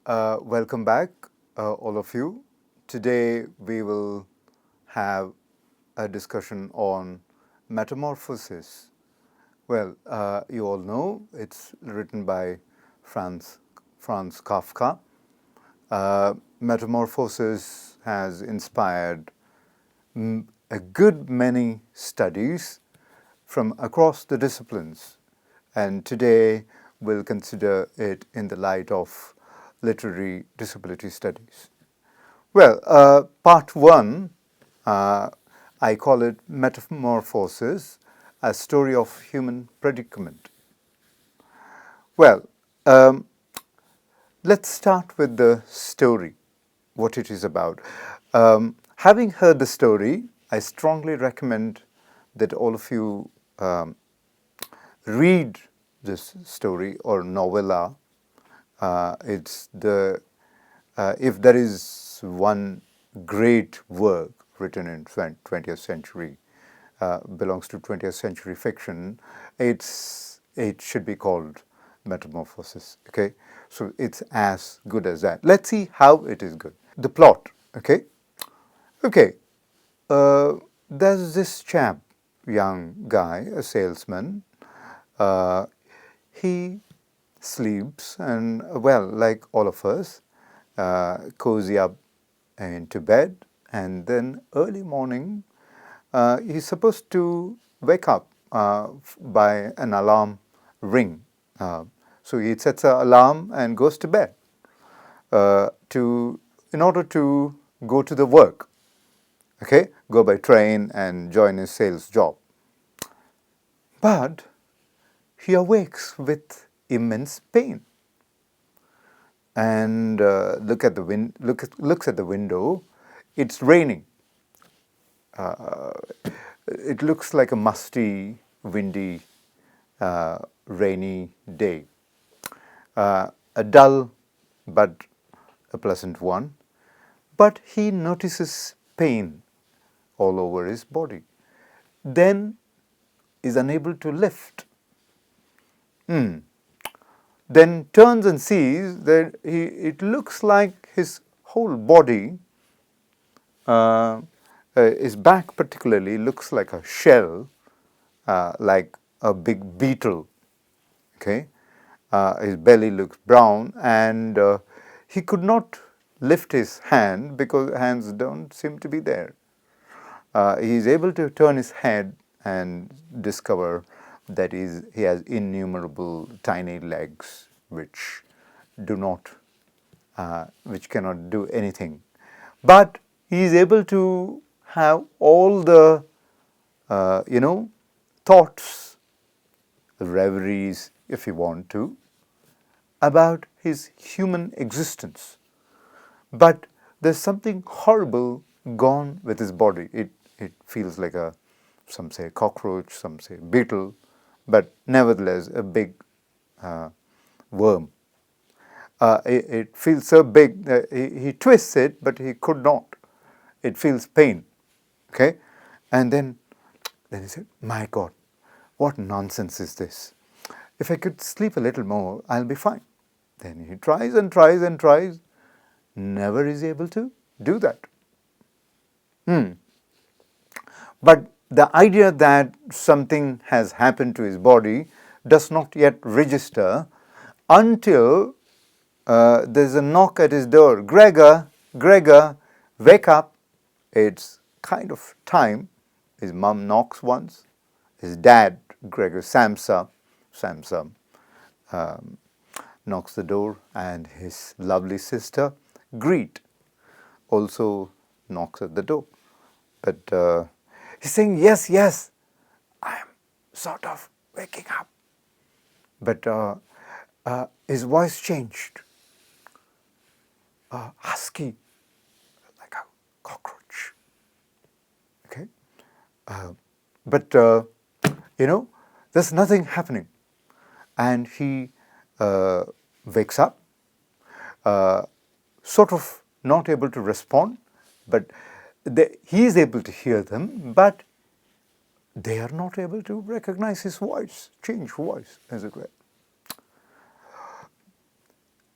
Welcome back, all of you. Today we will have a discussion on metamorphosis. Well, you all know it's written by Franz Kafka. Metamorphosis has inspired a good many studies from across the disciplines, and today we'll consider it in the light of literary disability studies. Well, part one, I call it Metamorphosis, a story of human predicament. Well, let's start with the story, what it is about. Having heard the story, I strongly recommend that all of you read this story or novella. It's the if there is one great work written in 20th century, belongs to 20th century fiction, it should be called Metamorphosis. Okay, so it's as good as that. Let's see how it is good. The plot. Okay, okay. There's this chap, young guy, a salesman. He sleeps and, well, like all of us, cozy up into bed, and then early morning he's supposed to wake up by an alarm ring. So he sets an alarm and goes to bed in order to go to the work. Okay, go by train and join his sales job. But he awakes with immense pain and looks at the window. It's raining. It looks like a musty, windy, rainy day. A dull but a pleasant one. But he notices pain all over his body. Then is unable to lift. Then turns and sees that it looks like his whole body, his back particularly, looks like a shell, like a big beetle. Okay, his belly looks brown, and he could not lift his hand because hands don't seem to be there. He is able to turn his head and discover that he has innumerable tiny legs which which cannot do anything. But he is able to have all the thoughts, reveries, if you want to, about his human existence. But there's something horrible gone with his body. It feels like some say cockroach, some say beetle, but nevertheless a big worm. It feels so big that he twists it, but he could not. It feels pain. Okay, and then he said, "My God, what nonsense is this? If I could sleep a little more, I'll be fine." Then he tries and tries and tries, never is able to do that. But the idea that something has happened to his body does not yet register until there's a knock at his door. Gregor, wake up. It's kind of time. His mom knocks once. His dad, Gregor Samsa, knocks the door, and his lovely sister, Greet, also knocks at the door. But he's saying, yes, I am sort of waking up. But his voice changed. Husky, like a cockroach. Okay? But there's nothing happening. And he wakes up, sort of not able to respond, but he is able to hear them, but they are not able to recognize his voice, change voice, as it were.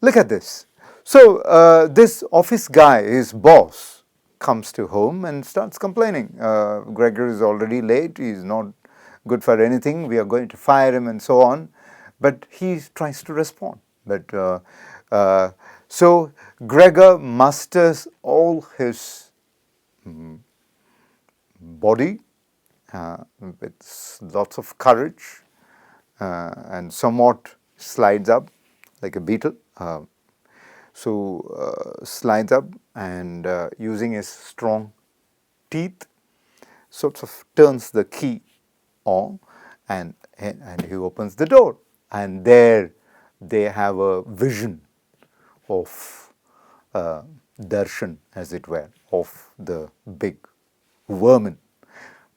Look at this. So this office guy, his boss, comes to home and starts complaining. Gregor is already late. He's not good for anything. We are going to fire him and so on. But he tries to respond. But so Gregor musters all his body with lots of courage and somewhat slides up like a beetle. Slides up and using his strong teeth, sort of turns the key on, and he opens the door. And there they have a vision of darshan, as it were, of the big vermin.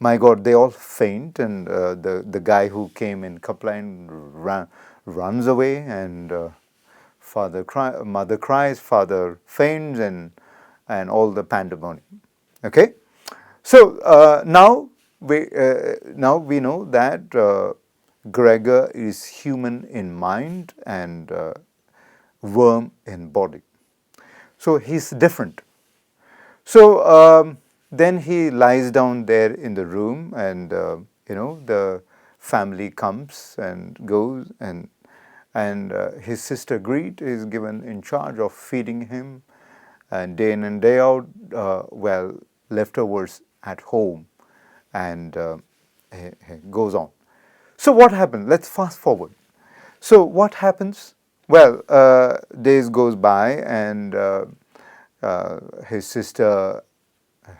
My God, they all faint, and the guy who came in complaint runs away, and mother cries, father faints, and all the pandemonium. Okay, so now we know that Gregor is human in mind and worm in body. So he's different. So then he lies down there in the room, and the family comes and goes, and his sister Greet is given in charge of feeding him, and day in and day out, leftovers at home, and goes on. So what happened? Let's fast forward. So what happens? Well, days goes by, and his sister,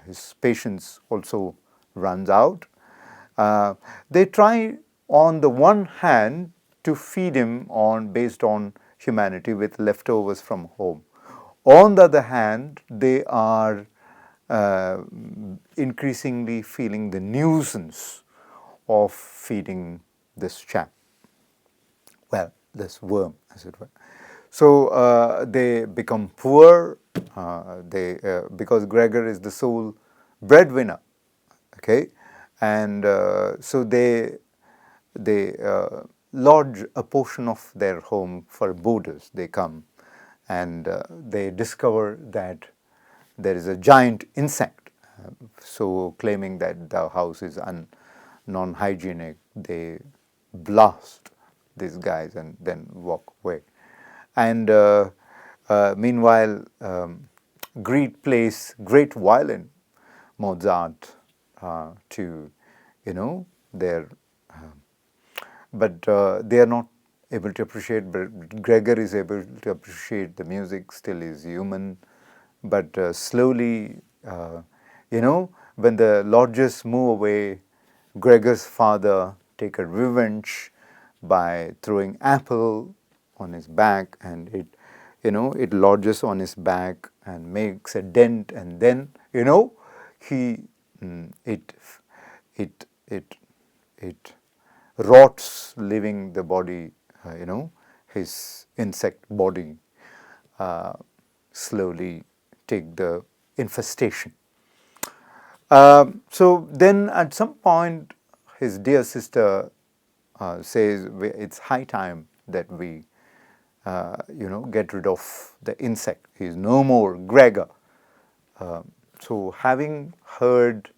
his patience also runs out. They try on the one hand to feed him based on humanity with leftovers from home. On the other hand, they are increasingly feeling the nuisance of feeding this chap. Well, this worm, as it were. So they become poor. Because Gregor is the sole breadwinner. Okay, and so they lodge a portion of their home for boarders. They come, and they discover that there is a giant insect. So claiming that the house is non-hygienic, they blast these guys and then walk away. And meanwhile, Greet plays great violin, Mozart, to their, but they are not able to appreciate. But Gregor is able to appreciate the music. Still is human, but slowly, when the lodgers move away, Gregor's father take a revenge by throwing apple on his back, and it lodges on his back and makes a dent, and then it rots, leaving the body, his insect body slowly take the infestation. So then at some point his dear sister says it's high time that we get rid of the insect. He is no more Gregor. So having heard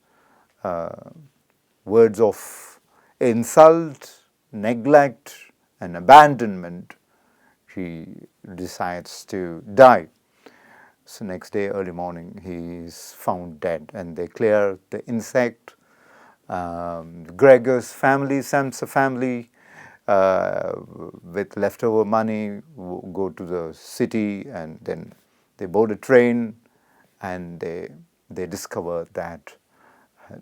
words of insult, neglect, and abandonment, he decides to die. So next day, early morning, he is found dead, and they clear the insect. Gregor's family sends a family with leftover money, go to the city, and then they board a train, and they discover that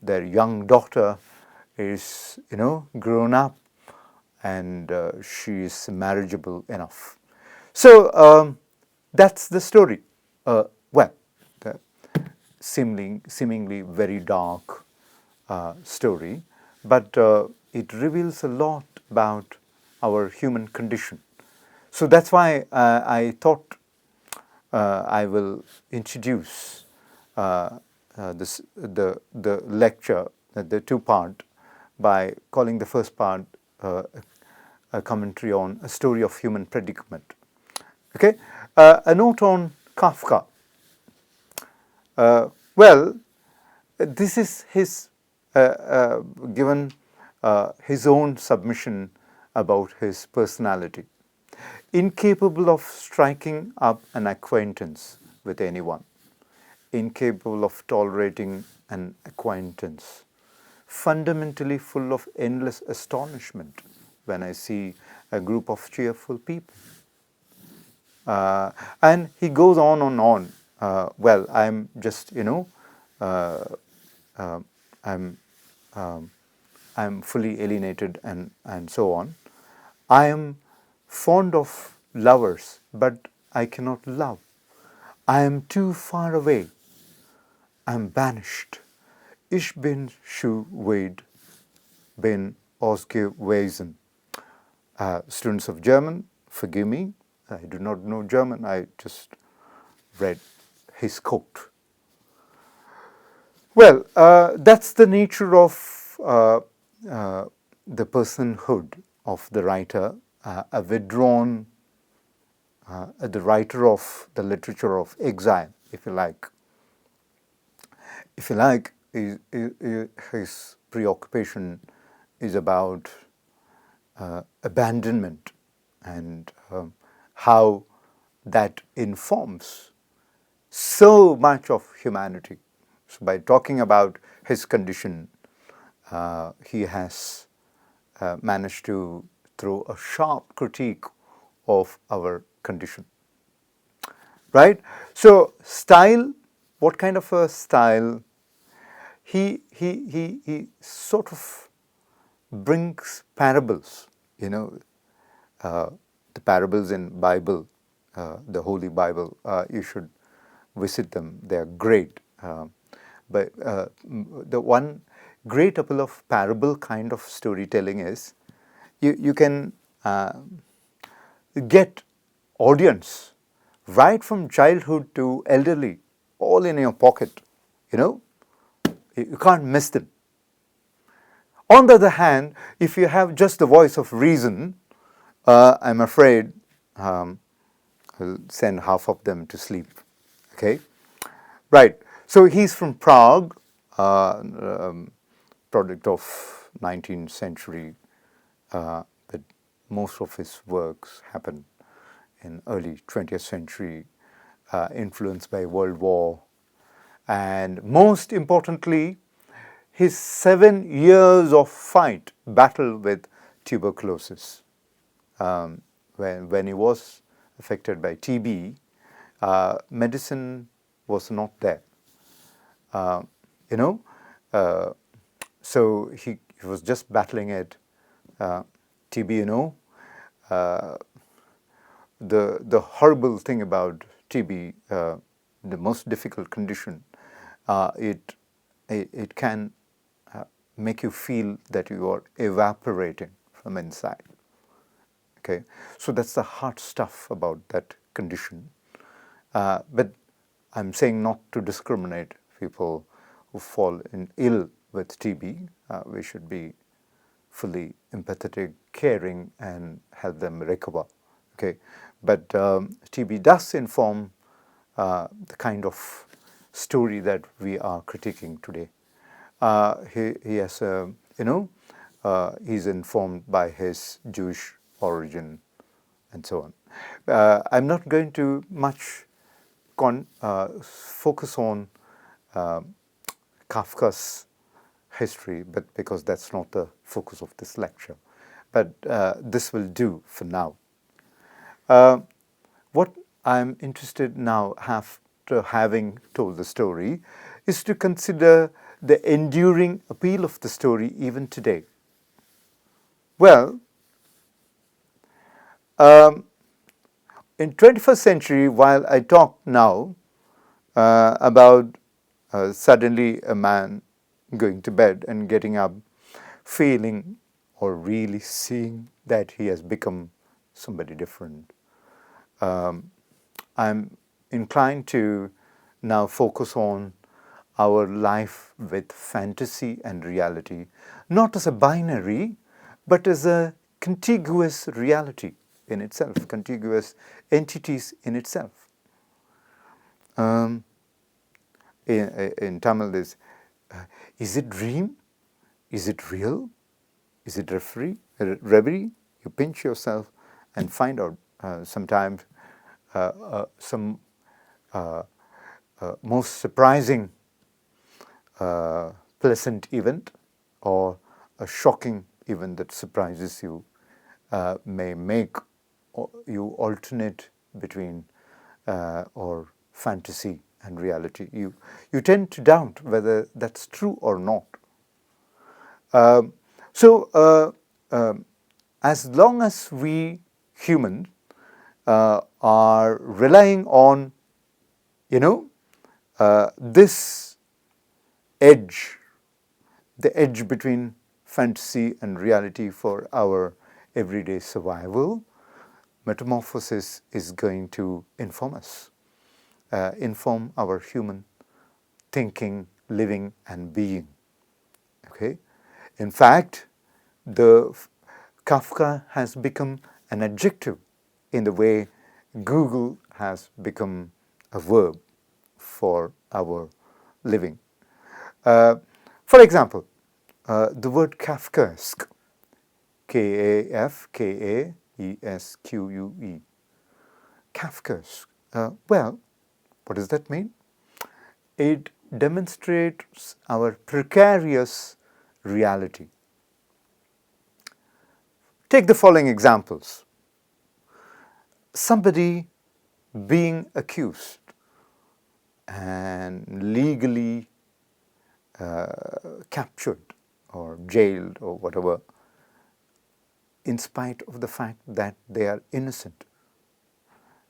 their young daughter is grown up, and she is marriageable enough. So that's the story. The seemingly very dark story, but it reveals a lot about our human condition. So that's why I thought I will introduce the lecture, the two-part, by calling the first part a commentary on a story of human predicament, Okay, a note on Kafka. Well, this is his given his own submission about his personality. Incapable of striking up an acquaintance with anyone, incapable of tolerating an acquaintance, fundamentally full of endless astonishment when I see a group of cheerful people. And he goes on and on. Well, I'm just, uh, uh, I'm, um, I'm fully alienated and so on. I am fond of lovers, but I cannot love. I am too far away. I am banished. Ich bin zu weit, bin ausgewiesen. Students of German, forgive me. I do not know German. I just read his quote. Well, that's the nature of the personhood of the writer, a withdrawn, the writer of the literature of exile, if you like. If you like, his preoccupation is about abandonment and how that informs so much of humanity. So by talking about his condition, he has managed to throw a sharp critique of our condition. Right? So style, what kind of a style? He sort of brings parables, the parables in Bible, the Holy Bible. You should visit them. They are great. But the one great appeal of parable kind of storytelling is you can get audience right from childhood to elderly, all in your pocket. You can't miss them. On the other hand, if you have just the voice of reason, I'm afraid I'll send half of them to sleep. Okay, right. So he's from Prague, product of 19th century, but most of his works happen in early 20th century, influenced by World War, and most importantly, his 7 years of battle with tuberculosis. When he was affected by TB, medicine was not there. You know, so he was just battling it. TB, the horrible thing about TB, the most difficult condition, it can make you feel that you are evaporating from inside. Okay, so that's the hard stuff about that condition. But I'm saying not to discriminate people who fall ill with TB. We should be fully empathetic, caring, and help them recover. Okay, but TB does inform the kind of story that we are critiquing today. He has, he's informed by his Jewish origin and so on. I'm not going to much focus on Kafka's history, but because that's not the focus of this lecture. But this will do for now. What I'm interested now, after having told the story, is to consider the enduring appeal of the story even today. Well, in 21st century, while I talk now about suddenly a man going to bed and getting up, feeling or really seeing that he has become somebody different, I'm inclined to now focus on our life with fantasy and reality, not as a binary, but as a contiguous reality. in itself, contiguous entities in itself. In Tamil, is it dream? Is it real? Is it reverie? You pinch yourself and find out sometimes some most surprising pleasant event or a shocking event that surprises you may make you alternate between or fantasy and reality. You tend to doubt whether that's true or not. As long as we humans are relying on, this edge, the edge between fantasy and reality for our everyday survival, metamorphosis is going to inform us, inform our human thinking, living, and being. Okay? In fact, the Kafka has become an adjective in the way Google has become a verb for our living. For example, the word Kafkaesque, Kafkaesque, Kafkaesque. Well, what does that mean? It demonstrates our precarious reality. Take the following examples. Somebody being accused and legally captured or jailed or whatever, in spite of the fact that they are innocent.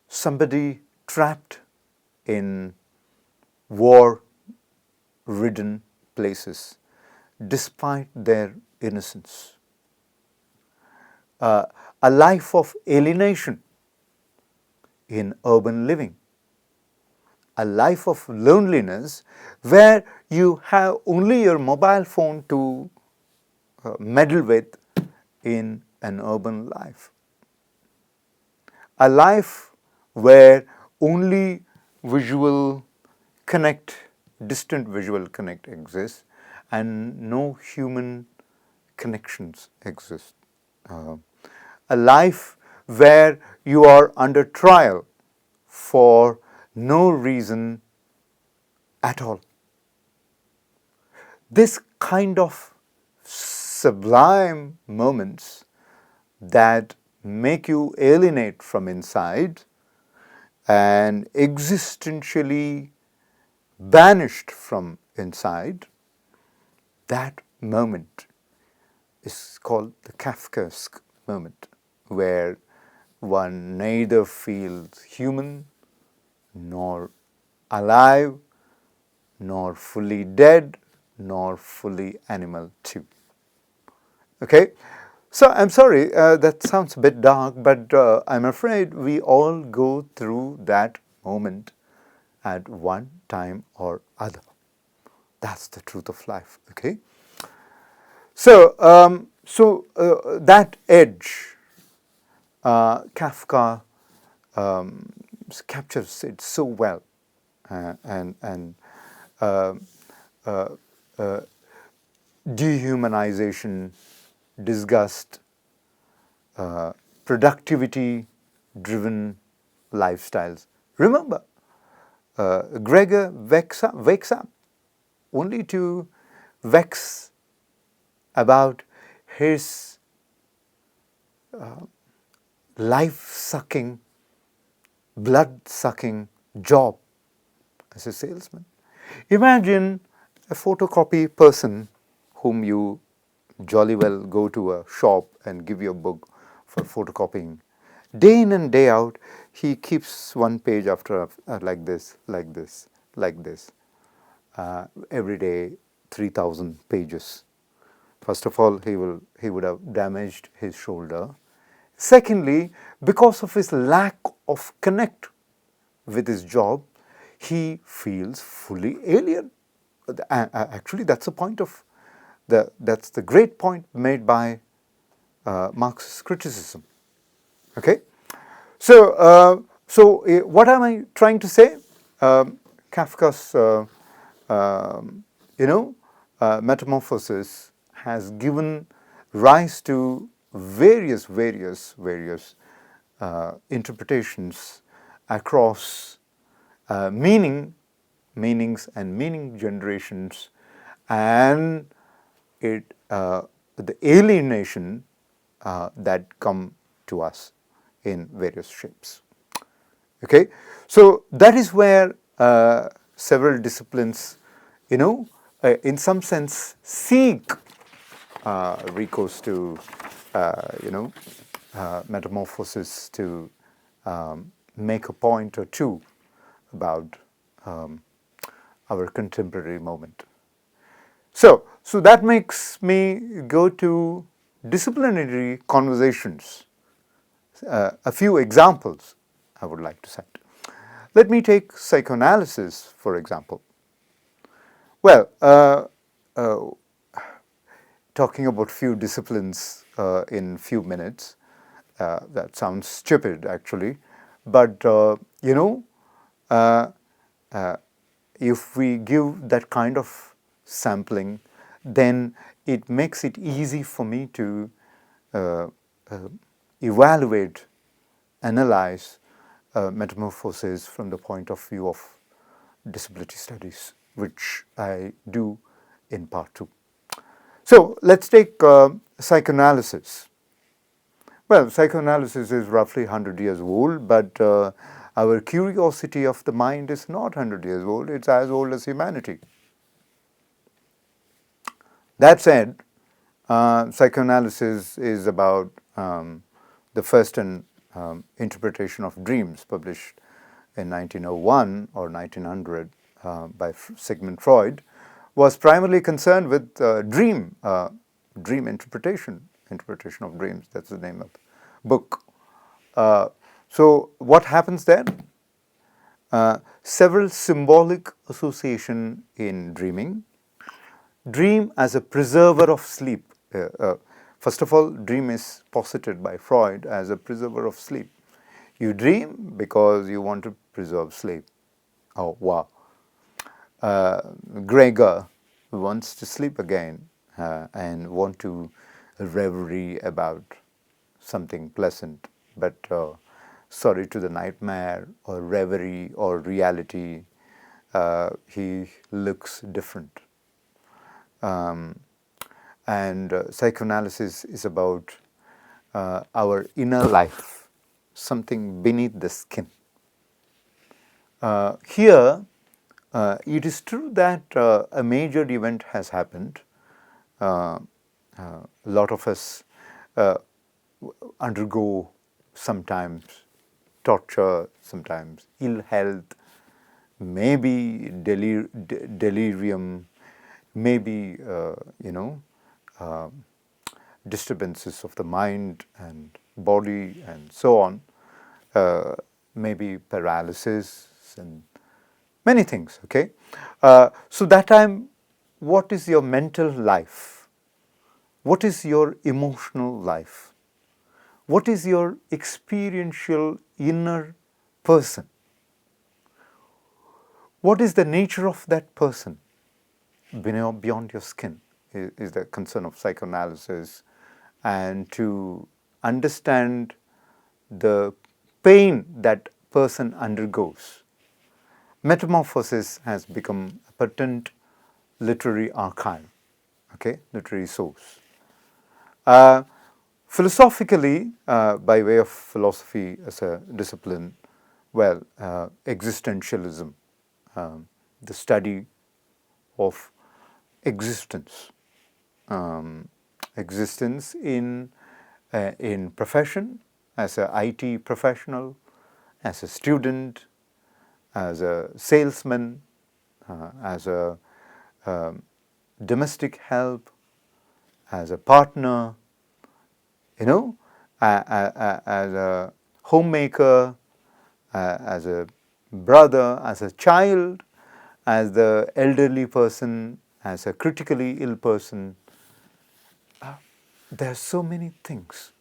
Somebody trapped in war-ridden places despite their innocence. A life of alienation in urban living. A life of loneliness where you have only your mobile phone to meddle with in an urban life. A life where only visual connect, distant visual connect exists and no human connections exist. A life where you are under trial for no reason at all. This kind of sublime moments that make you alienate from inside and existentially banished from inside, that moment is called the Kafkaesque moment, where one neither feels human, nor alive, nor fully dead, nor fully animal too. Okay? So I'm sorry, that sounds a bit dark, but I'm afraid we all go through that moment at one time or other. That's the truth of life. Okay? So, that edge, Kafka captures it so well, and dehumanization, disgust, productivity-driven lifestyles. Remember, Gregor wakes up only to vex about his life-sucking, blood-sucking job as a salesman. Imagine a photocopy person whom you jolly well go to a shop and give your book for photocopying. Day in and day out, he keeps one page after like this. Every day, 3,000 pages. First of all, he would have damaged his shoulder. Secondly, because of his lack of connect with his job, he feels fully alien. Actually, that's the point of that's the great point made by Marxist criticism. Okay, so what am I trying to say? Kafka's metamorphosis has given rise to various interpretations across meanings and meaning generations, and the alienation that come to us in various shapes. Okay, so that is where several disciplines, in some sense, seek recourse to, metamorphosis to make a point or two about our contemporary moment. So that makes me go to disciplinary conversations. A few examples I would like to cite. Let me take psychoanalysis, for example. Well, talking about few disciplines in few minutes, that sounds stupid actually, but if we give that kind of sampling, then it makes it easy for me to evaluate, analyze metamorphosis from the point of view of disability studies, which I do in part 2. So let's take psychoanalysis. Well, psychoanalysis is roughly 100 years old, but our curiosity of the mind is not 100 years old, it's as old as humanity. That said, psychoanalysis is about the first interpretation of dreams, published in 1901 or 1900 by Sigmund Freud, was primarily concerned with dream interpretation of dreams. That's the name of the book. So what happens then? Several symbolic association in dreaming. Dream as a preserver of sleep. First of all, dream is posited by Freud as a preserver of sleep. You dream because you want to preserve sleep. Oh, wow. Gregor wants to sleep again and want to reverie about something pleasant, but sorry to the nightmare or reverie or reality, he looks different. And psychoanalysis is about our inner life, something beneath the skin. Here, it is true that a major event has happened. A lot of us undergo sometimes torture, sometimes ill health, maybe delirium, maybe disturbances of the mind and body and so on, maybe paralysis and many things, okay? So that time, what is your mental life? What is your emotional life? What is your experiential inner person? What is the nature of that person beyond your skin is the concern of psychoanalysis, and to understand the pain that person undergoes. Metamorphosis has become a potent literary archive, okay, literary source. Philosophically, by way of philosophy as a discipline, well, existentialism, the study of existence, existence in profession, as a IT professional, as a student, as a salesman, as a domestic help, as a partner, as a homemaker, as a brother, as a child, as the elderly person, as a critically ill person. There are so many things.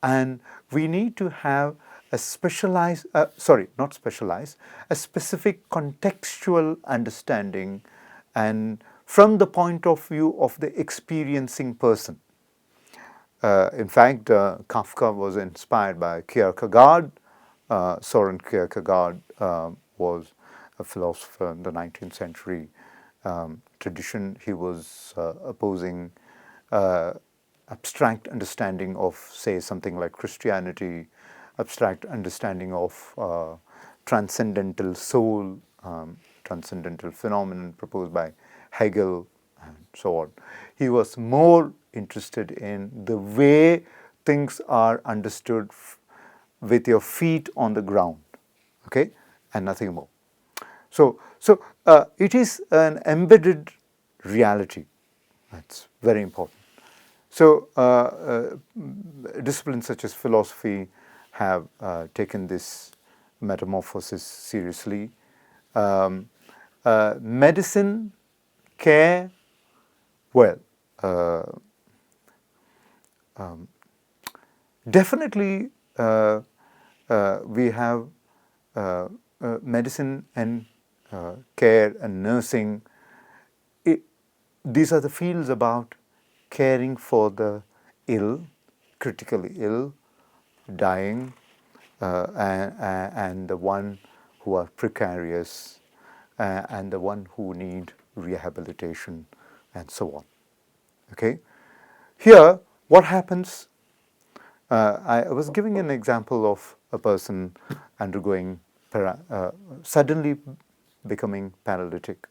And we need to have a specialized, not specialized, a specific contextual understanding, and from the point of view of the experiencing person. In fact, Kafka was inspired by Kierkegaard. Soren Kierkegaard was a philosopher in the 19th century tradition. He was opposing abstract understanding of, say, something like Christianity, abstract understanding of transcendental soul, transcendental phenomenon proposed by Hegel, and so on. He was more interested in the way things are understood with your feet on the ground, okay, and nothing more. So it is an embedded reality. That's very important. So disciplines such as philosophy have taken this metamorphosis seriously. Medicine, care, well, definitely we have medicine and care and nursing. These are the fields about caring for the ill, critically ill, dying, and the one who are precarious, and the one who need rehabilitation, and so on. Okay? Here, what happens? I was giving an example of a person undergoing suddenly becoming paralytic,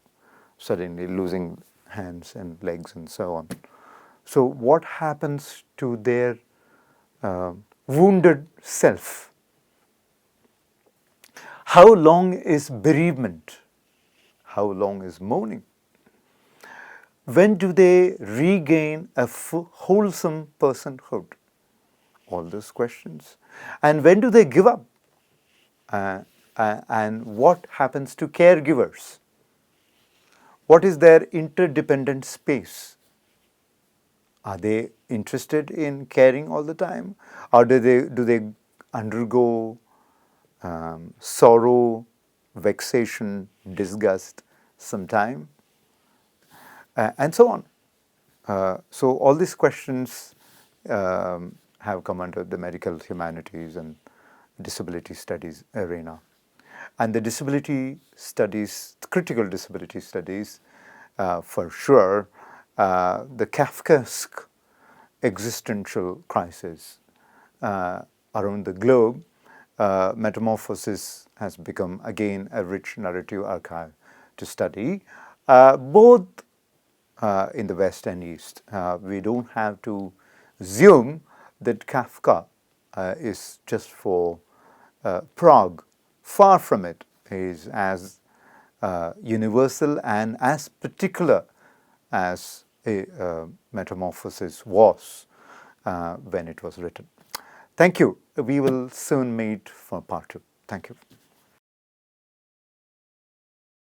suddenly losing hands and legs and so on. So what happens to their wounded self? How long is bereavement? How long is mourning? When do they regain a wholesome personhood? All those questions. And when do they give up? And what happens to caregivers? What is their interdependent space? Are they interested in caring all the time? Or do they undergo sorrow, vexation, disgust sometime? And so on. So all these questions have come under the medical humanities and disability studies arena. And the disability studies, critical disability studies, for sure, the Kafkaesque existential crisis around the globe, Metamorphosis has become again a rich narrative archive to study, both in the West and East. We don't have to assume that Kafka is just for Prague. Far from it. He is as universal and as particular as a Metamorphosis was when it was written. Thank you. We will soon meet for part 2. Thank you.